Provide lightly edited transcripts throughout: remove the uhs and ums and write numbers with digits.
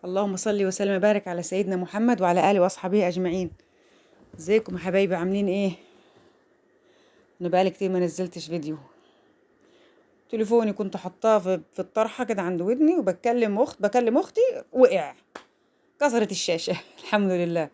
اللهم صل وسلم وبارك على سيدنا محمد وعلى آله وأصحابه أجمعين. ازيكم يا حبايبي، عاملين ايه؟ انا بقالي كتير ما نزلتش فيديو. تليفوني كنت حطاه في الطرحة كده عند ودني بكلم اختي، وقع، كسرت الشاشة. الحمد لله،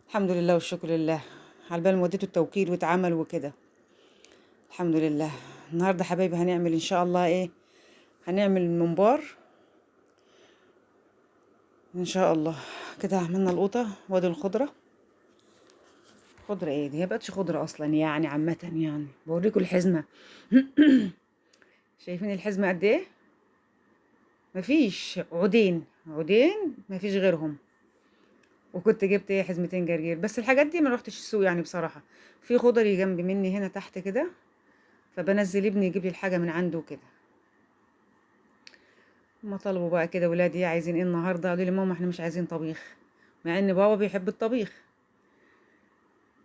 الحمد لله والشكر لله. على بال ما وديته التوكيل واتعمل وكده، الحمد لله. النهارده حبايبي هنعمل ان شاء الله ايه؟ هنعمل ممبار ان شاء الله. كده عملنا القوطة وادي الخضرة. خضرة ايه دي؟ هي بقتش خضرة اصلا يعني، عامة يعني بوريكم الحزمة. شايفين الحزمة قد ايه؟ مفيش عودين، عودين مفيش غيرهم. وكنت جبت ايه، حزمتين جرجير. بس الحاجات دي ما روحتش السوق يعني بصراحة. في خضري جنب مني هنا تحت كده، فبنزل ابني يجيب لي الحاجة من عنده كده. هما طلبوا بقى كده ولادي عايزين ايه النهارده، قالوا لي ماما احنا مش عايزين طبيخ، مع ان بابا بيحب الطبيخ.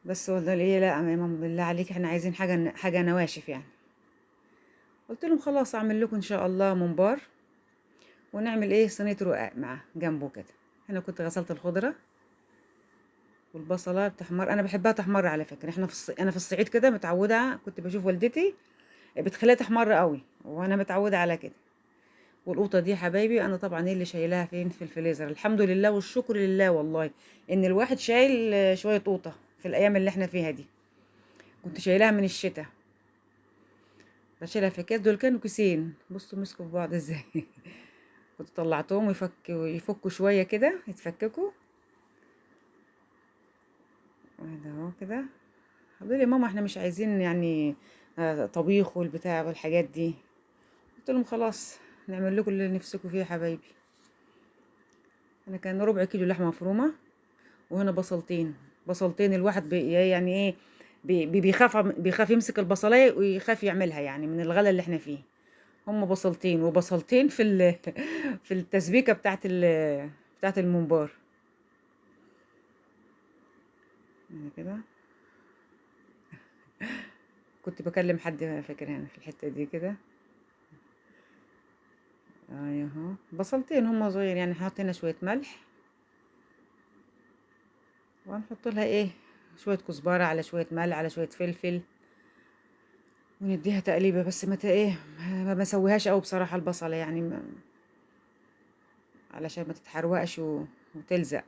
بس قلت له ايه، لا يا ماما بالله عليك احنا عايزين حاجة نواشف يعني. قلت لهم خلاص اعمل لكم ان شاء الله ممبار، ونعمل ايه صينية رقاق معاه جنبه كده. هنا كنت غسلت الخضرة والبصلة بتحمر، انا بحبها تحمر على فكرة. احنا انا في الصعيد كده متعودة، كنت بشوف والدتي بتخليها تحمر قوي، وانا متعودة على كده. والقوطة دي حبايبي انا طبعا ايه اللي شايلاها فين؟ في الفريزر. الحمد لله والشكر لله والله ان الواحد شايل شوية قوطة في الايام اللي احنا فيها دي. كنت شايلاها من الشتاء، بشيلها في كيس. دول كانوا كيسين، بصوا مسكوا في بعض ازاي. كنت طلعتهم يفكوا شوية كده، يتفككوا. واحدة اهو كده. قالوا لي ماما احنا مش عايزين يعني طبيخ والبتاع والحاجات دي. قلت لهم خلاص نعمل لكم اللي نفسكم فيه يا حبايبي. انا كان ربع كيلو لحمه مفرومه، وهنا بصلتين الواحد يعني ايه، بيخاف يمسك البصلايه ويخاف يعملها يعني من الغلا اللي احنا فيه. هم بصلتين وبصلتين في التسبيكه بتاعت الممبار. يعني كده. كنت بكلم حد فاكر هنا في الحته دي كده. اهو بصلتين هم صغير يعني. هحط هنا شويه ملح، وهنحط لها ايه، شويه كزبره على شويه ملح على شويه فلفل، ونديها تقليبه. بس متى ايه، ما بسويهاش قوي بصراحه البصله يعني علشان ما تتحروقش وتلزق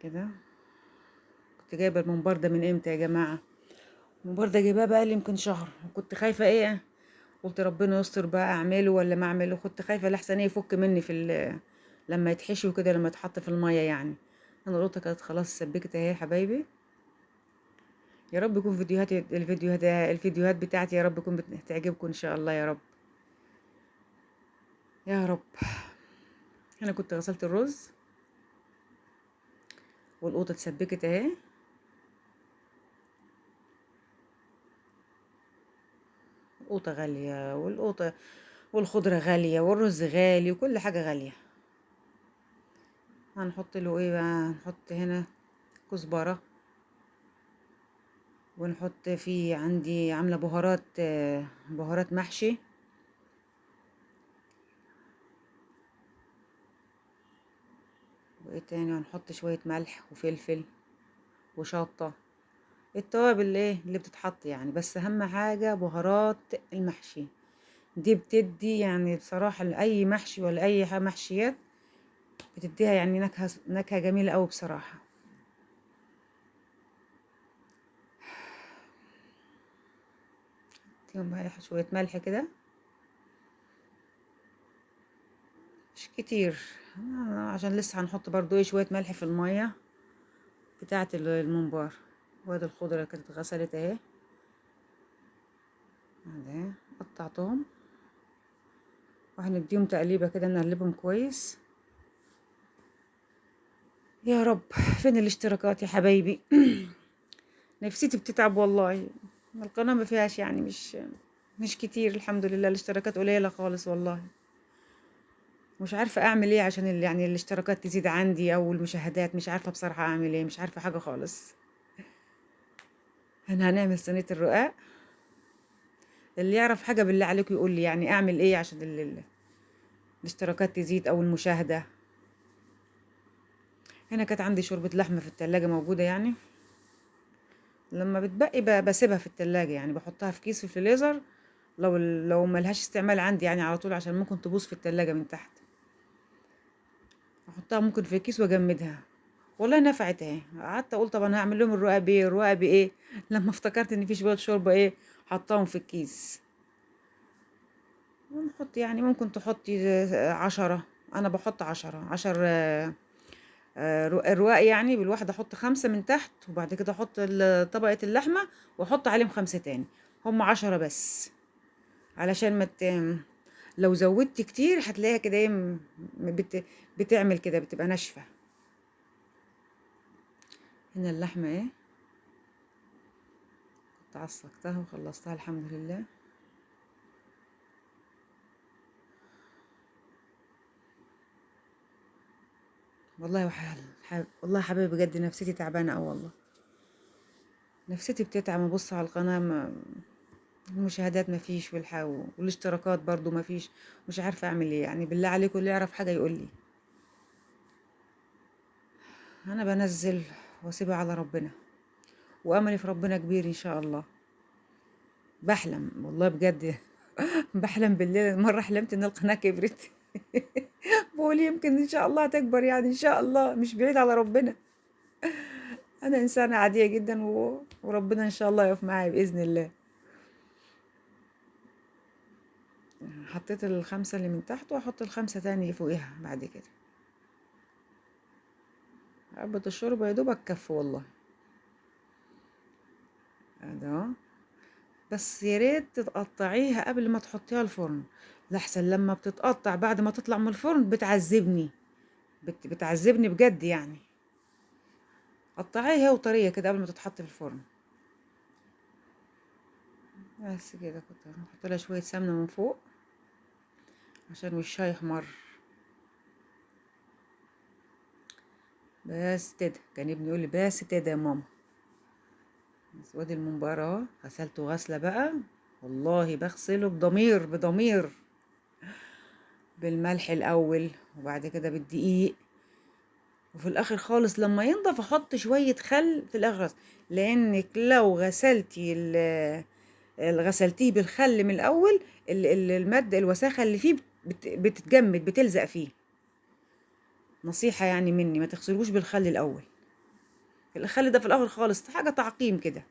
كده. كنت جايبه الممبار ده من امتى يا جماعه؟ الممبار ده جايباه بقى لي يمكن شهر، وكنت خايفه ايه، قلت ربنا يستر بقى اعمله ولا ما اعمله. كنت خايفه لحسن ايه يفك مني لما يتحشي وكده، لما يتحط في الميه يعني. انا القطه كانت خلاص سبكت اهي يا حبايبي. يا رب يكون الفيديوهات بتاعتي يا رب تكون تعجبكم ان شاء الله يا رب، يا رب. انا كنت غسلت الرز والقوطه اتسبكت اهي. القوطه غاليه، والخضره غاليه، والرز غالي، وكل حاجه غاليه. هنحط له ايه بقى؟ هنحط هنا كزبره، ونحط فيه عندي عامله بهارات محشي. وايه تاني؟ هنحط شويه ملح وفلفل وشطه، التوابل ايه اللي بتتحط يعني. بس اهم حاجه بهارات المحشي دي بتدي يعني بصراحه لاي محشي ولا اي محشيات، بتديها يعني نكهه جميله قوي بصراحه. اديهم بقى شويه ملح كده، مش كتير، عشان لسه هنحط برضو ايه شويه ملح في الميه بتاعه الممبار. وادي الخضره كانت اتغسلت اهي، اهي قطعتهم، وهنديهم تقليبه كده، نقلبهم كويس. يا رب. فين الاشتراكات يا حبايبي؟ نفسيتي بتتعب والله. القناه ما فيهاش يعني مش كتير، الحمد لله الاشتراكات قليله خالص والله. مش عارفه اعمل ايه عشان يعني الاشتراكات تزيد عندي او المشاهدات. مش عارفه بصراحه اعمل ايه، مش عارفه حاجه خالص. احنا هنعمل صينيه الرقاق. اللي يعرف حاجه بالله عليكم يقول لي يعني اعمل ايه عشان الاشتراكات تزيد او المشاهدة. هنا كانت عندي شوربة لحمة في التلاجة موجودة يعني، لما بتبقي بسيبها في التلاجة يعني، بحطها في كيس في الفريزر لو ملهاش استعمال عندي يعني على طول، عشان ممكن تبوظ في التلاجة من تحت. احطها ممكن في كيس واجمدها. والله نفعت اهي. قعدت اقول طب انا هعمل لهم الرقاق بايه، الرقاق بايه لما افتكرت ان في شويه شوربه ايه، حطاهم في الكيس. ونحط يعني ممكن تحطي 10. انا بحط 10 الرقاق يعني بالواحد، احط 5 من تحت، وبعد كده احط طبقه اللحمه، واحط عليهم 5 تاني. هم 10 بس، علشان ما لو زودت كتير هتلاقيها كده ايه بتعمل كده، بتبقى ناشفه. هنا اللحمه ايه، كنت عصقتها وخلصتها الحمد لله. والله والله يا حبيبي بجد نفسيتي تعبانه أوي والله. نفسيتي بتتعب، ابص على القناه المشاهدات مفيش، والاشتراكات برضو مفيش. مش عارفه اعمل ايه يعني، بالله عليكم اللي يعرف حاجه يقول لي. انا بنزل واسيبها على ربنا، واملي في ربنا كبير ان شاء الله. بحلم والله بجد بحلم بالليل. مرة حلمت ان القناة كبرت بقول يمكن ان شاء الله تكبر يعني، ان شاء الله مش بعيد على ربنا. انا انسانة عادية جدا وربنا ان شاء الله يقف معايا بإذن الله. حطيت ال5 اللي من تحت، واحط ال5 تاني فوقها بعد كده. علبة الشوربة يا دوبك كف والله. ده بس يا ريت تقطعيها قبل ما تحطيها الفرن، لحسن لما بتتقطع بعد ما تطلع من الفرن بتعذبني، بتعذبني بجد يعني. قطعيها وطرية كده قبل ما تتحط في الفرن. بس كده كنت هنحط لها شوية سمنة من فوق عشان وشها يحمر. بس كده كان ابني يقول لي بس كده يا ماما. بس وادي الممبار اهو غسلته غسلة بقى، والله بغسله بضمير بضمير. بالملح الاول، وبعد كده بالدقيق، وفي الاخر خالص لما ينضف احط شوية خل في الاخر، لانك لو غسلتيه بالخل من الاول، المادة الوساخة اللي فيه بتتجمد، بتلزق فيه. نصيحة يعني مني، ما تغسلوش بالخل الاول، الخل ده في الاخر خالص، حاجة تعقيم كده.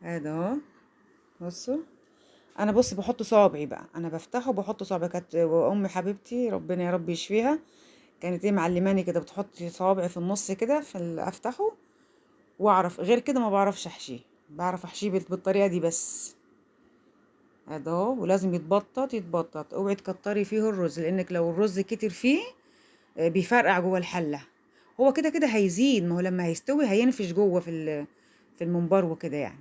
هذا اهو. بصوا انا بحط صوابعي بقى، انا بفتحه وبحط صوابعي. كانت امي حبيبتي ربنا يا رب يشفيها، كانت ايه معلماني كده، بتحطي صوابعي في النص كده افتحه واعرف، غير كده ما بعرفش احشيه. بعرف احشيه بالطريقه دي بس. هذا اهو. ولازم يتبطط يتبطط، اوعي تكتري فيه الرز، لانك لو الرز كتر فيه بيفرقع جوه الحله. هو كده كده هيزيد، ما هو لما هيستوي هينفش جوه في الممبار وكده يعني.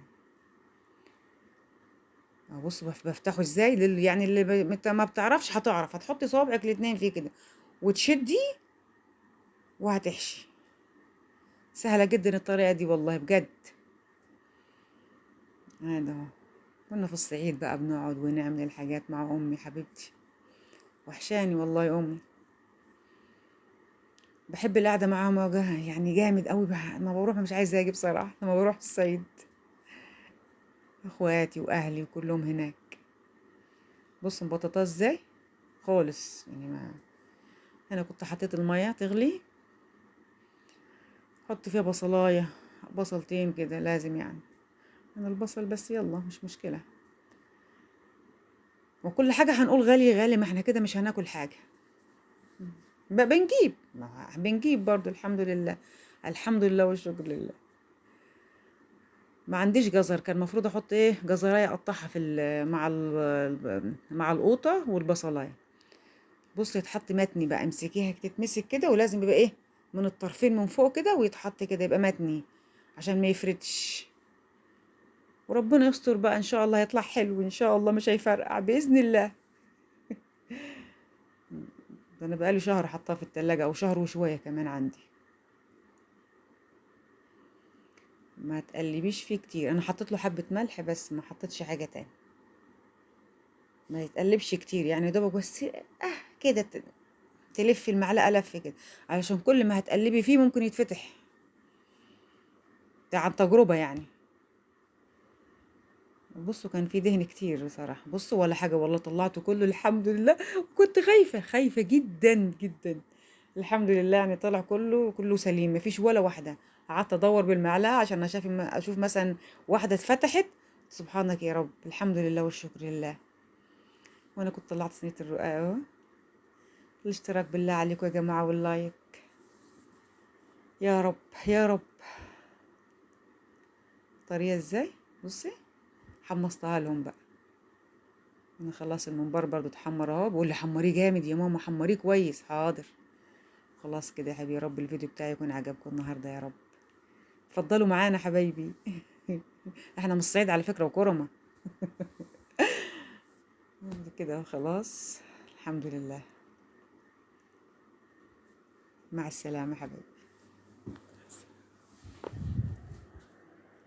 بص بفتحه ازاي يعني اللي ما بتعرفش هتعرف، هتحطي صوابعك الاتنين فيه كده وتشدي وهتحشي. سهله جدا الطريقه دي والله بجد. هذا اهو. كنا في الصعيد بقى بنقعد ونعمل الحاجات مع امي حبيبتي، وحشاني والله امي. بحب القعده معاهم يعني جامد قوي بقى. ما بروح مش عايزه اجي بصراحه لما بروح الصعيد، اخواتي واهلي وكلهم هناك. بص مبططاه ازاي خالص يعني. ما انا كنت حطيت الميه تغلي، حط فيها بصلايه، بصلتين كده لازم يعني. انا البصل بس، يلا مش مشكله. وكل حاجه هنقول غالي غالي، ما احنا كده مش هناكل حاجه. بنجيب، ما بنجيب برضو الحمد لله. الحمد لله والشكر لله. ما عنديش جزر، كان المفروض احط ايه جزرايه اقطعها مع القوطه والبصلايه. بصي يتحط متني بقى، امسكيها تتمسك كده، ولازم يبقى ايه من الطرفين من فوق كده، ويتحط كده يبقى متني عشان ما يفردش. وربنا يستر بقى ان شاء الله يطلع حلو ان شاء الله، مش هيفرقع باذن الله. ده انا بقالي شهر حطاه في التلاجة، او شهر وشويه كمان عندي. ما تقلبيش فيه كتير، انا حطيت له حبه ملح بس، ما حطيتش حاجه تاني. ما يتقلبش كتير يعني، يا دوبك بس كده تلفي المعلقة لف كده، علشان كل ما هتقلبي فيه ممكن يتفتح، ده عن تجربة يعني. بصوا كان في دهن كتير بصراحة، بصوا ولا حاجة والله، طلعته كله الحمد لله. وكنت خايفة خايفة جدا جدا، الحمد لله يعني طلع كله سليم، مفيش ولا واحدة. قعدت ادور بالمعلقة عشان اشوف مثلا واحدة اتفتحت. سبحانك يا رب، الحمد لله والشكر لله. وانا كنت طلعت صينية الرقاق اهو. الاشتراك بالله عليكم يا جماعة واللايك، يا رب يا رب. طريقة ازاي؟ بصي حمصتها لهم بقى. انا خلاص الممبار برضو اتحمر اهو، بقول لي حمريه جامد يا ماما، حمريه كويس، حاضر. خلاص كده يا حبيبي، يا رب الفيديو بتاعي يكون عجبكم النهارده يا رب. اتفضلوا معانا حبايبي. احنا من الصعيد على فكرة وكرمة. كده خلاص، الحمد لله. مع السلامة حبايبي.